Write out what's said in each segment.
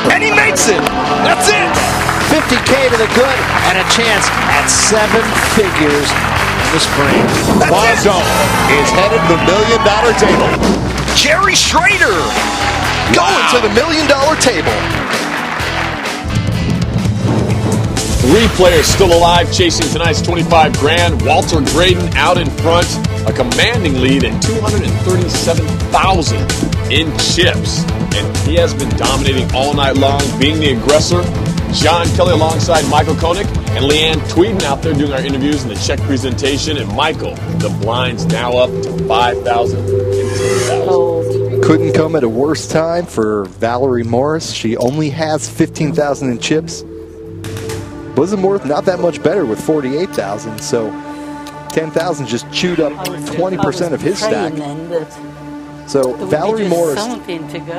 And he makes it. That's it. 50K to the good and a chance at 7 figures in the spring. Bozo is headed to the $1 million table. Jerry Schrader going to the $1 million table. 3 players still alive chasing tonight's 25 grand. Walter Graydon out in front, a commanding lead at 237,000 in chips. And he has been dominating all night long, being the aggressor. John Kelly alongside Michael Koenig and Leanne Tweeden out there doing our interviews in the check presentation. And Michael, the blinds now up to 5,000 and 10,000. Couldn't come at a worse time for Valerie Morris. She only has 15,000 in chips. Bosamworth not that much better with 48,000, so 10,000 just chewed up 20% of his stack. So Valerie Morris,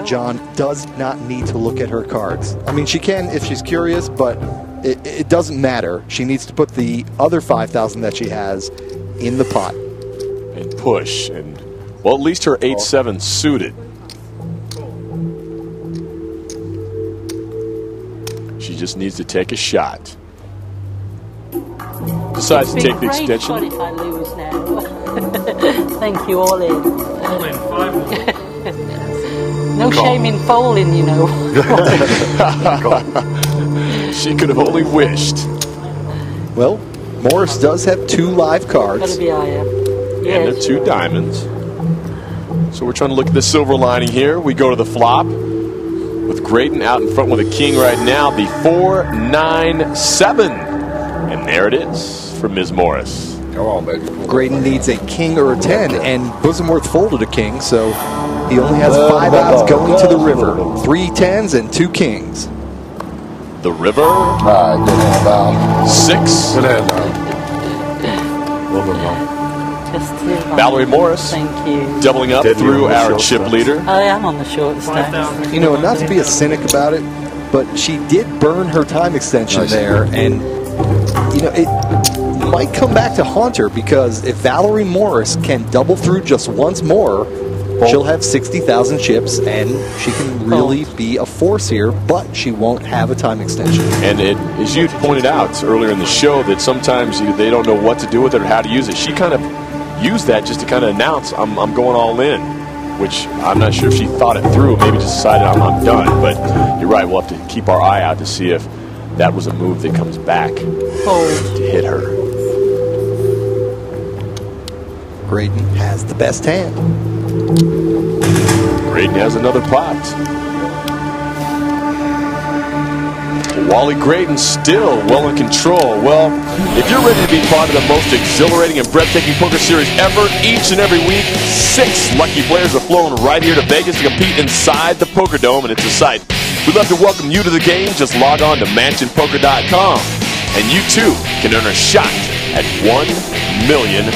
John, does not need to look at her cards. I mean, she can if she's curious, but it doesn't matter. She needs to put the other 5,000 that she has in the pot. And push. And, well, at least her 8-7 suited. She just needs to take a shot. Decides to take the extension. If I lose now. Thank you, all in. All in, 5 more. No shame in folding, you know. She could have only wished. Well, Morris does have 2 live cards. Gotta be higher. And the 2 diamonds. So we're trying to look at the silver lining here. We go to the flop with Graydon out in front with a king right now. The 4-9-7. And there it is for Ms. Morris. Come on, baby. Graydon needs a king or a 10, and Bosamworth folded a king, so he only has 5 outs going to the river. 3 10s and 2 kings. The river. Good hand down. 6. Good hand down. Valerie Morris. Thank you. Doubling up through our chip leader. I am on the short stack. You know, not to be a cynic about it, but she did burn her time extension there, and you know, it might come back to haunt her, because if Valerie Morris can double through just once more, she'll have 60,000 chips, and she can really be a force here, but she won't have a time extension. And it, as you pointed out earlier in the show, that sometimes they don't know what to do with it or how to use it. She kind of used that just to kind of announce, I'm going all in, which I'm not sure if she thought it through, maybe just decided I'm done. But you're right, we'll have to keep our eye out to see if that was a move that comes back to hit her. Graydon has the best hand. Graydon has another pot. Wally Graydon still well in control. Well, if you're ready to be part of the most exhilarating and breathtaking poker series ever, each and every week, 6 lucky players are flown right here to Vegas to compete inside the Poker Dome, and it's a sight. We'd love to welcome you to the game. Just log on to mansionpoker.com, and you too can earn a shot at $1 million.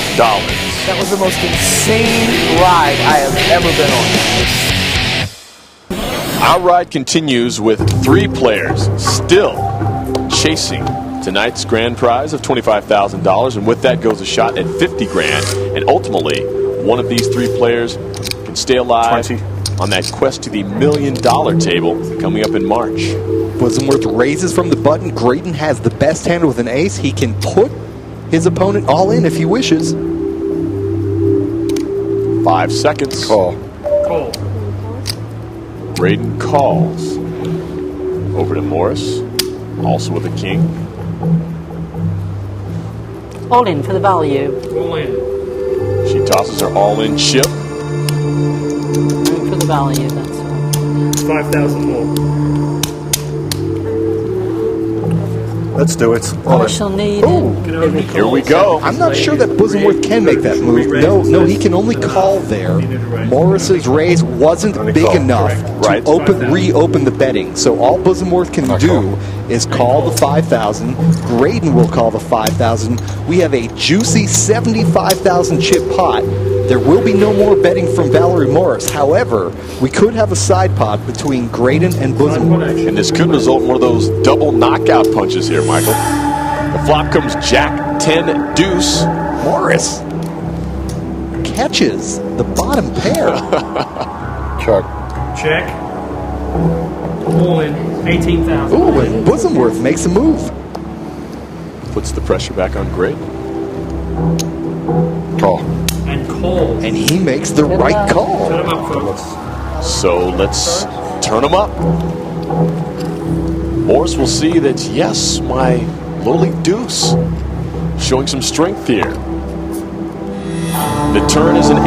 That was the most insane ride I have ever been on. Our ride continues with 3 players still chasing tonight's grand prize of $25,000, and with that goes a shot at 50 grand. And ultimately, one of these 3 players can stay alive on that quest to the $1 million table coming up in March. Bosamworth raises from the button. Graydon has the best hand with an ace. He can put his opponent all in if he wishes. 5 seconds. Call. Graydon calls. Over to Morris, also with a king. All in for the value. All in. She tosses her all-in chip. For the value, that's all. 5,000 more. Let's do it. I shall need it. Here we go. I'm not sure that Bosamworth can make that move. No, he can only call there. Morris's raise wasn't big enough to reopen the betting. So all Bosamworth can do is call the 5,000. Graydon will call the 5,000. We have a juicy 75,000 chip pot. There will be no more betting from Valerie Morris. However, we could have a side pot between Graydon and Bosamworth. And this could result in one of those double knockout punches here, Michael. The flop comes Jack 10 deuce. Morris catches the bottom pair. Check. Check. All in 18,000. Ooh, and Bosworth makes a move. Puts the pressure back on Graydon. Call. And call. And he makes the right call. Turn them up, folks. So let's turn them up. Morris will see that, yes, my lowly deuce showing some strength here. The turn is an 8.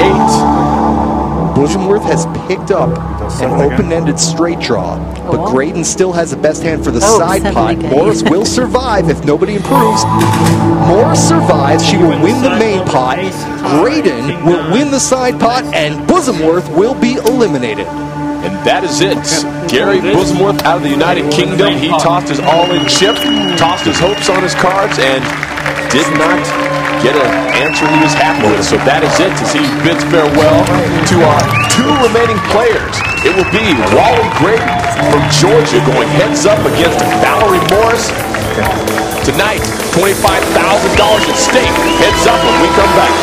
Bosworth has picked up an open-ended straight draw, but Graydon still has the best hand for the side pot. Morris will survive if nobody improves. Morris survives. She will win the main pot. Graydon will win the side pot, and Bosworth will be eliminated. And that is it. Gary Bosworth out of the United Kingdom. He tossed his all-in chip, tossed his hopes on his cards, and did not get an answer he was happy with. So that is it as he bids farewell to our 2 remaining players. It will be Wally Graydon from Georgia going heads up against Valerie Morris. Tonight, $25,000 at stake. Heads up when we come back.